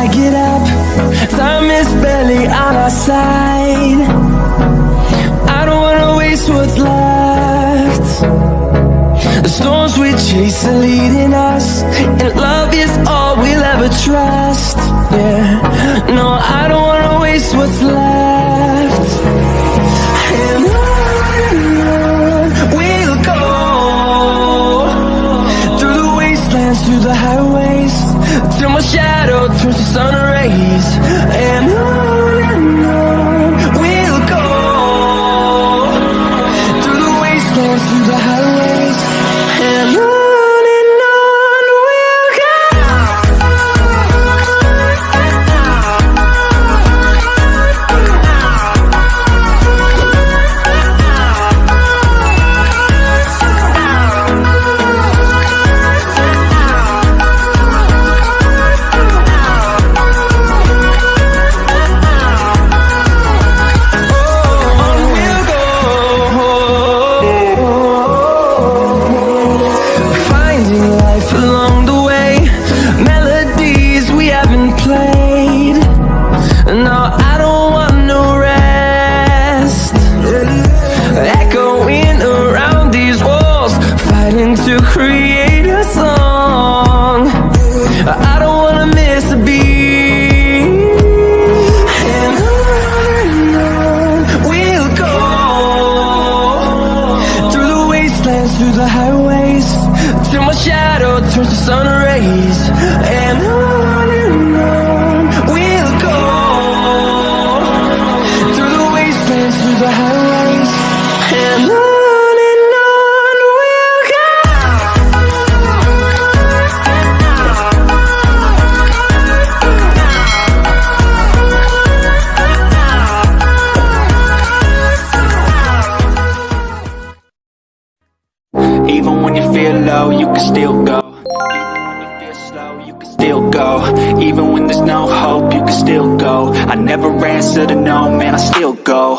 I get up, time is barely on our side. I don't wanna waste what's left. The storms we chase are leading us, and love is all we'll ever trust. Yeah, no, I don't wanna waste what's left. And on we'll go, through the wastelands, through the highways, till my shadow turns to sun rays. And on we'll go, through the wastelands, through the highways, and on we'll go. To create a song, I don't wanna miss a beat. And on we'll go, through the wastelands, through the highways, till my shadow turns to sun rays. And on we'll go, through the wastelands, through the highways, and on. Even when you feel low, you can still go. Even when you feel slow, you can still go. Even when there's no hope, you can still go. I never answer to no, man, I still go.